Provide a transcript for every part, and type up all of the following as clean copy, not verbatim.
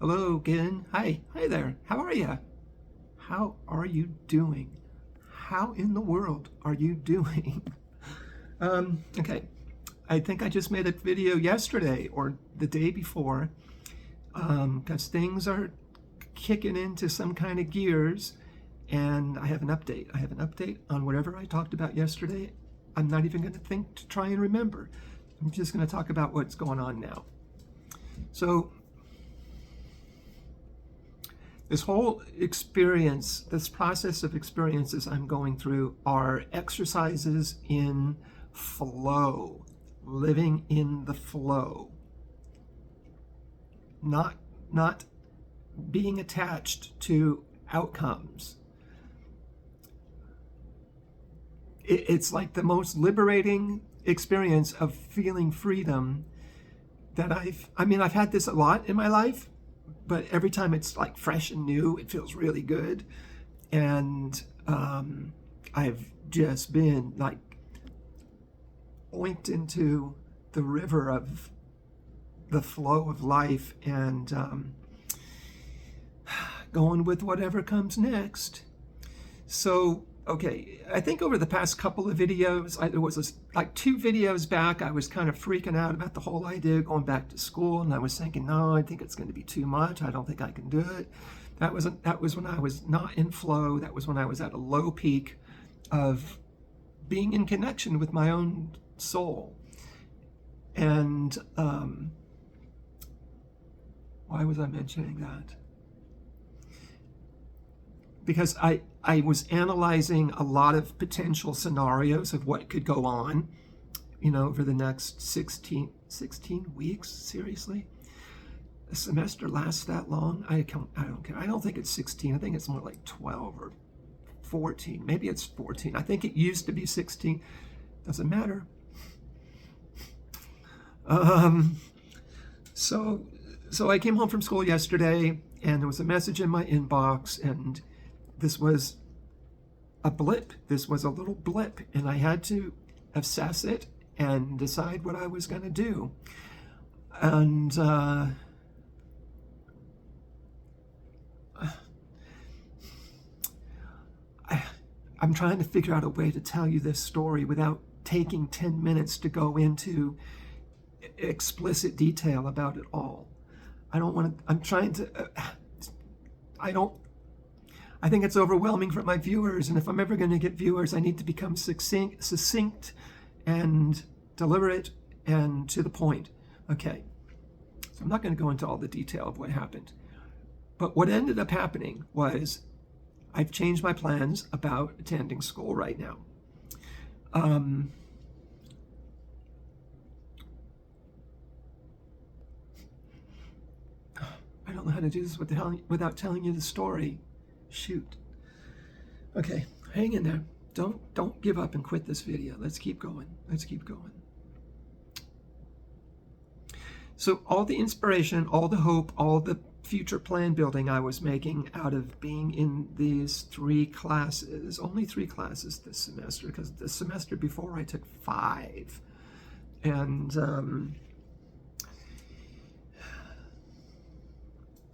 Hello again. Hi there. How are you? How are you doing? How in the world are you doing? Okay. I think I just made a video yesterday or the day before because things are kicking into some kind of gears, and I have an update. I have an update on whatever I talked about yesterday. I'm not even going to think to try and remember. I'm just going to talk about what's going on now. So this whole experience, this process of experiences I'm going through are exercises in flow, living in the flow, not being attached to outcomes. It's like the most liberating experience of feeling freedom that I've had this a lot in my life, but every time it's like fresh and new, it feels really good. And I've just been like oinked into the river of the flow of life and going with whatever comes next. So, okay, I think over the past couple of videos, there was like 2 videos back, I was kind of freaking out about the whole idea of going back to school, and I was thinking, no, I think it's going to be too much. I don't think I can do it. That was when I was not in flow. That was when I was at a low peak of being in connection with my own soul. And why was I mentioning that? Because I was analyzing a lot of potential scenarios of what could go on, over the next 16 weeks. Seriously? A semester lasts that long? I don't care. I don't think it's 16. I think it's more like 12 or 14. Maybe it's 14. I think it used to be 16. Doesn't matter. So I came home from school yesterday, and there was a message in my inbox, and this was a blip. This was a little blip, and I had to assess it and decide what I was going to do. And I'm trying to figure out a way to tell you this story without taking 10 minutes to go into explicit detail about it all. I don't want to, I'm trying to, I think it's overwhelming for my viewers, and if I'm ever going to get viewers, I need to become succinct and deliberate and to the point. Okay, so I'm not going to go into all the detail of what happened. But what ended up happening was I've changed my plans about attending school right now. I don't know how to do this without telling you the story. Shoot. Okay, hang in there. Don't give up and quit this video. Let's keep going. So all the inspiration, all the hope, all the future plan building I was making out of being in these 3 classes, only 3 classes this semester, because the semester before I took 5. And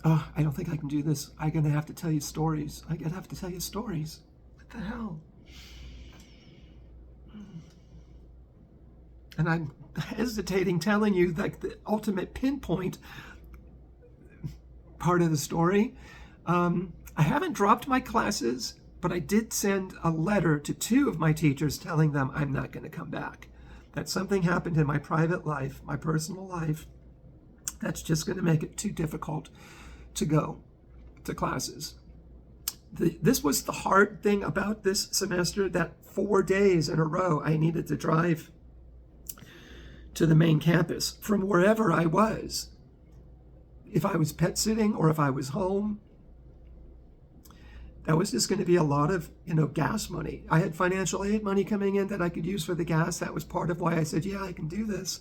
I don't think I can do this. I'm going to have to tell you stories. What the hell? And I'm hesitating telling you like the ultimate pinpoint part of the story. I haven't dropped my classes, but I did send a letter to 2 of my teachers telling them I'm not going to come back. That something happened in my private life, my personal life, that's just going to make it too difficult to go to classes. This was the hard thing about this semester, that 4 days in a row I needed to drive to the main campus from wherever I was. If I was pet sitting or if I was home, that was just going to be a lot of, gas money. I had financial aid money coming in that I could use for the gas. That was part of why I said, yeah, I can do this.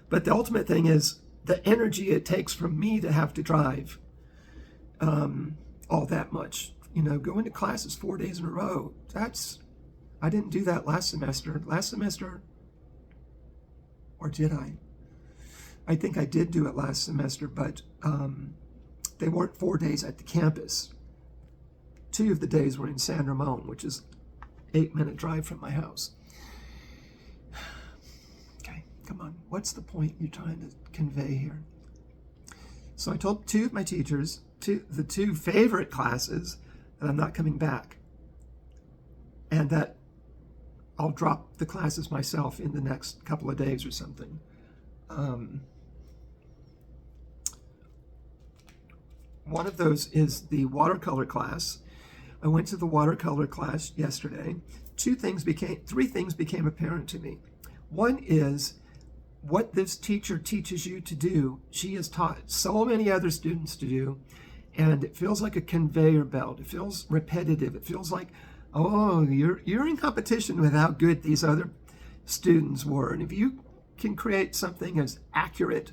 But the ultimate thing is the energy it takes from me to have to drive all that much. Going to classes 4 days in a row, I didn't do that last semester. Or did I? I think I did do it last semester, but they weren't 4 days at the campus. 2 of the days were in San Ramon, which is 8-minute drive from my house. Okay, come on. What's the point you're trying to convey here? So I told 2 of my teachers, the 2 favorite classes, that I'm not coming back, and that I'll drop the classes myself in the next couple of days or something. One of those is the watercolor class. I went to the watercolor class yesterday. 3 things became apparent to me. One is what this teacher teaches you to do, she has taught so many other students to do, and it feels like a conveyor belt. It feels repetitive. It feels like, oh, you're in competition with how good these other students were. And if you can create something as accurate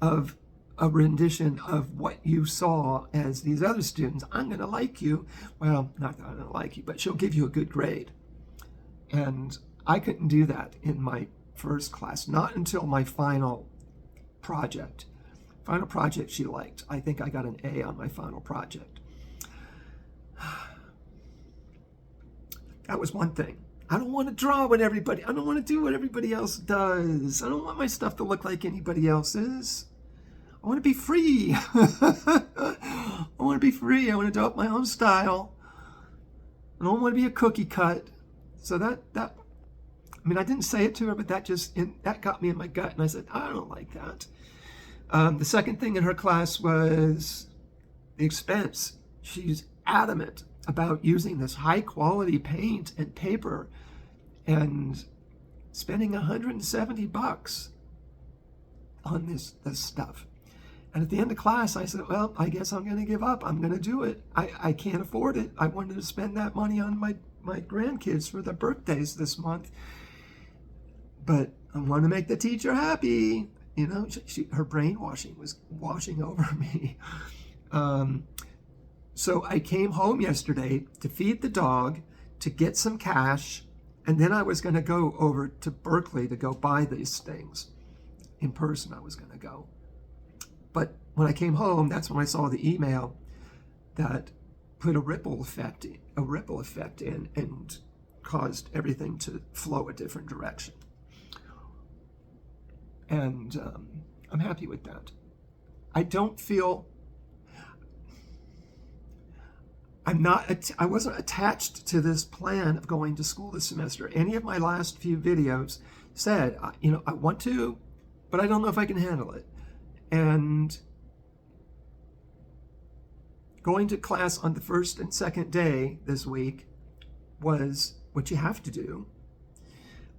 of a rendition of what you saw as these other students, I'm going to like you. Well, not that I'm going to like you, but she'll give you a good grade. And I couldn't do that in my first class, not until my final project. Final project she liked. I think I got an A on my final project. That was one thing. I don't want to draw what everybody, I don't want to do what everybody else does. I don't want my stuff to look like anybody else's. I want to be free. I want to be free. I want to develop my own style. I don't want to be a cookie cut. So that I mean, I didn't say it to her, but that got me in my gut, and I said, I don't like that. The second thing in her class was the expense. She's adamant about using this high quality paint and paper and spending $170 on this stuff. And at the end of class, I said, well, I guess I'm going to give up. I'm going to do it. I can't afford it. I wanted to spend that money on my grandkids for their birthdays this month. But I want to make the teacher happy. You know, her brainwashing was washing over me. So I came home yesterday to feed the dog, to get some cash, and then I was going to go over to Berkeley to go buy these things. In person, I was going to go. But when I came home, that's when I saw the email that put a ripple effect in and caused everything to flow a different direction. And I'm happy with that. I don't feel, I wasn't attached to this plan of going to school this semester. Any of my last few videos said, I want to, but I don't know if I can handle it. And going to class on the first and second day this week was what you have to do.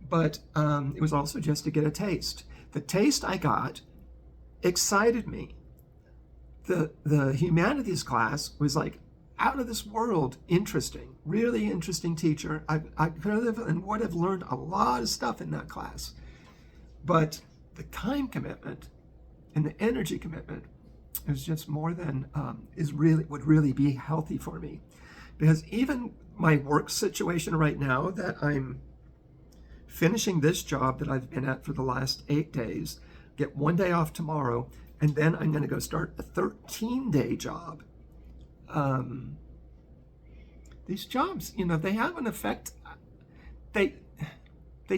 But it was also just to get a taste. The taste I got excited me. The humanities class was like out of this world interesting, really interesting teacher. I could have and would have learned a lot of stuff in that class. But the time commitment and the energy commitment is just more than would really be healthy for me. Because even my work situation right now, that I'm finishing this job that I've been at for the last 8 days, get 1 day off tomorrow, and then I'm going to go start a 13-day job. These jobs, they have an effect. They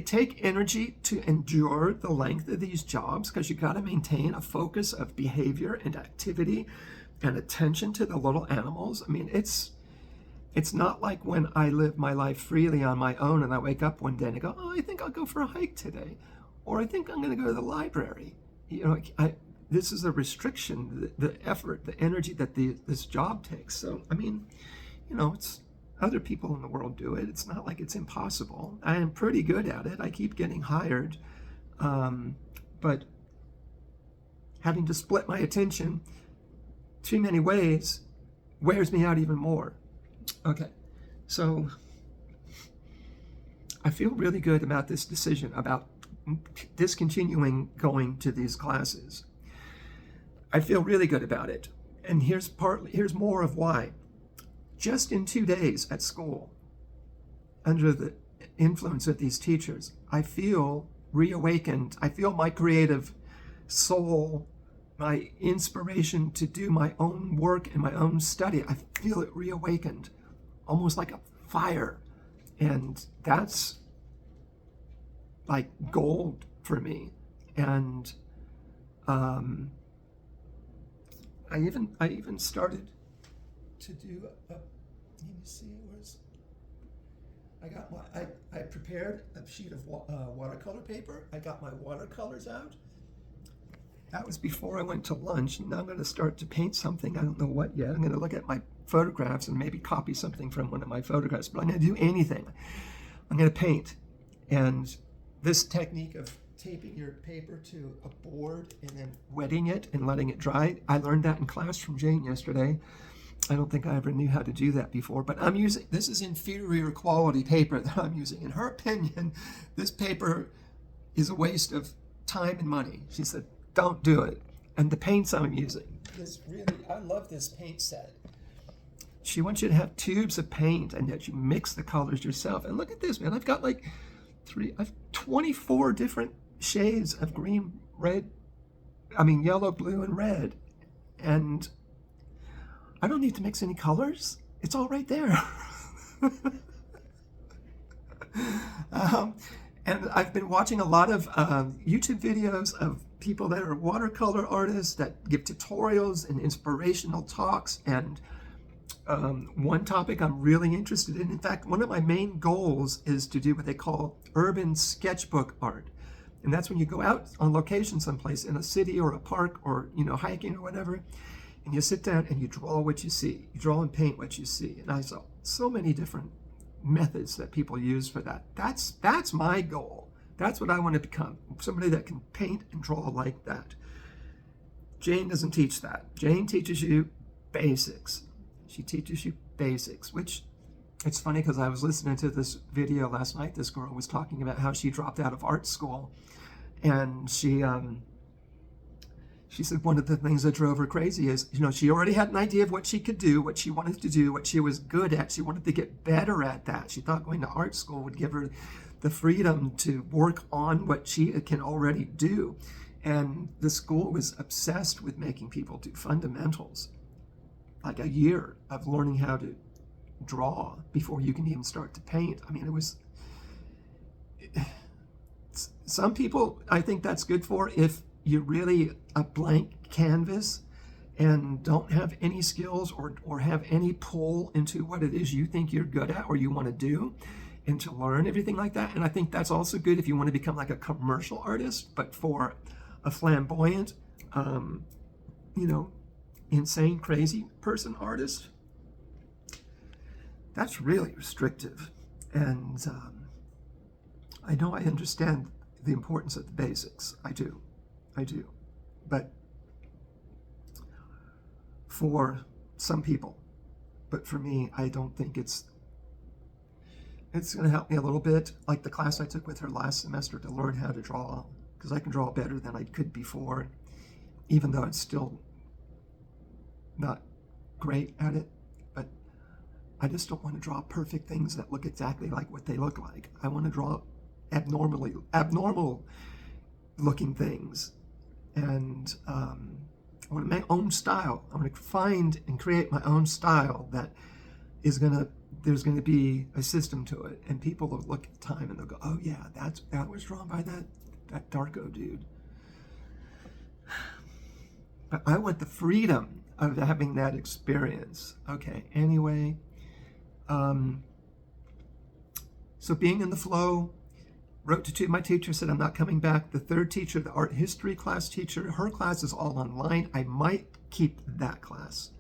take energy to endure the length of these jobs, because you got to maintain a focus of behavior and activity and attention to the little animals. I mean, it's not like when I live my life freely on my own and I wake up one day and I go, oh, I think I'll go for a hike today, or I think I'm going to go to the library. This is a restriction, the effort, the energy that this job takes. So, I mean, it's other people in the world do it. It's not like it's impossible. I am pretty good at it. I keep getting hired. But having to split my attention too many ways wears me out even more. Okay, so I feel really good about this decision about discontinuing going to these classes. I feel really good about it. And here's more of why. Just in 2 days at school, under the influence of these teachers, I feel reawakened. I feel my creative soul, my inspiration to do my own work and my own study. I feel it reawakened, almost like a fire. And that's like gold for me. And I even started to do let me see, I prepared a sheet of watercolor paper. I got my watercolors out. That was before I went to lunch, and now I'm going to start to paint something. I don't know what yet. I'm going to look at my photographs and maybe copy something from one of my photographs, but I'm going to do anything. I'm going to paint. And this technique of taping your paper to a board and then wetting it and letting it dry, I learned that in class from Jane yesterday. I don't think I ever knew how to do that before, but this is inferior quality paper that I'm using. In her opinion, this paper is a waste of time and money. She said, don't do it. And the paints I'm using is really, I love this paint set. She wants you to have tubes of paint and that you mix the colors yourself. And look at this, man. I've got like 24 different shades of green, yellow, blue, and red. And I don't need to mix any colors. It's all right there. And I've been watching a lot of YouTube videos of people that are watercolor artists that give tutorials and inspirational talks. And one topic I'm really interested in fact, one of my main goals is to do what they call urban sketchbook art. And that's when you go out on location someplace in a city or a park or, hiking or whatever, and you sit down and you draw what you see. You draw and paint what you see. And I saw so many different methods that people use for that. That's my goal. That's what I want to become. Somebody that can paint and draw like that. Jane doesn't teach that. Jane teaches you basics. She teaches you basics, which it's funny because I was listening to this video last night. This girl was talking about how she dropped out of art school, and she said one of the things that drove her crazy is, she already had an idea of what she could do, what she wanted to do, what she was good at. She wanted to get better at that. She thought going to art school would give her the freedom to work on what she can already do. And the school was obsessed with making people do fundamentals, like a year of learning how to draw before you can even start to paint. Some people, I think that's good for if you're really a blank canvas and don't have any skills or have any pull into what it is you think you're good at or you want to do and to learn everything like that. And I think that's also good if you want to become like a commercial artist, but for a flamboyant, insane, crazy person artist, that's really restrictive. And I know I understand the importance of the basics. I do. But for some people, but for me, I don't think it's going to help me a little bit. Like the class I took with her last semester to learn how to draw, because I can draw better than I could before, even though it's still not great at it. But I just don't want to draw perfect things that look exactly like what they look like. I want to draw abnormal looking things. And I want my own style. I want to find and create my own style that is there's going to be a system to it. And people will look at time and they'll go, oh yeah, that was drawn by that Darko dude. But I want the freedom of having that experience. Okay, anyway. So being in the flow, wrote to two of my teachers, said I'm not coming back. The third teacher, the art history class teacher, her class is all online. I might keep that class,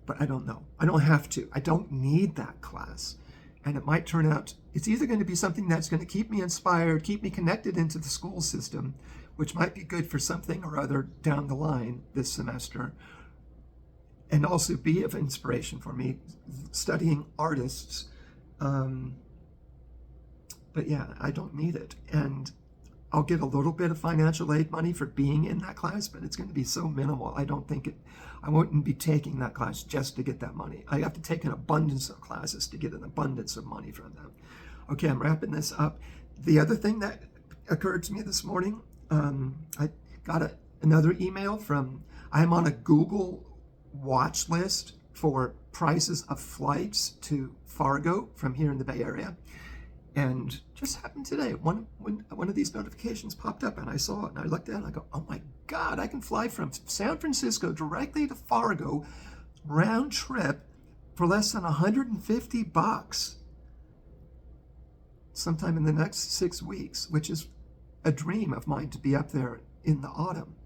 but I don't know. I don't have to. I don't need that class. And it might turn out, it's either going to be something that's going to keep me inspired, keep me connected into the school system, which might be good for something or other down the line this semester, and also be of inspiration for me studying artists. But yeah, I don't need it. And I'll get a little bit of financial aid money for being in that class, but it's going to be so minimal. I wouldn't be taking that class just to get that money. I have to take an abundance of classes to get an abundance of money from them. Okay, I'm wrapping this up. The other thing that occurred to me this morning, I got another email from, I'm on a Google watch list for prices of flights to Fargo from here in the Bay Area. And just happened today, when one of these notifications popped up and I saw it and I looked at it and I go, oh my God, I can fly from San Francisco directly to Fargo, round trip, for less than $150 sometime in the next 6 weeks, which is a dream of mine, to be up there in the autumn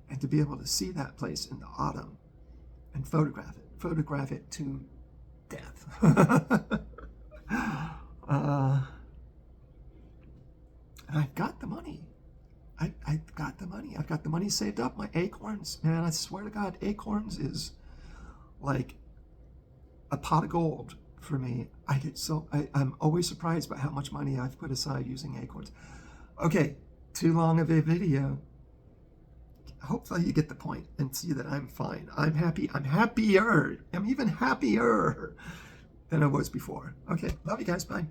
and to be able to see that place in the autumn and photograph it to death. And I've got the money. I've got the money. I've got the money saved up. My Acorns, man, I swear to God, Acorns is like a pot of gold for me. I'm always surprised by how much money I've put aside using Acorns. Okay, too long of a video. Hopefully you get the point and see that I'm fine. I'm happy. I'm happier. I'm even happier than I was before. Okay, love you guys. Bye.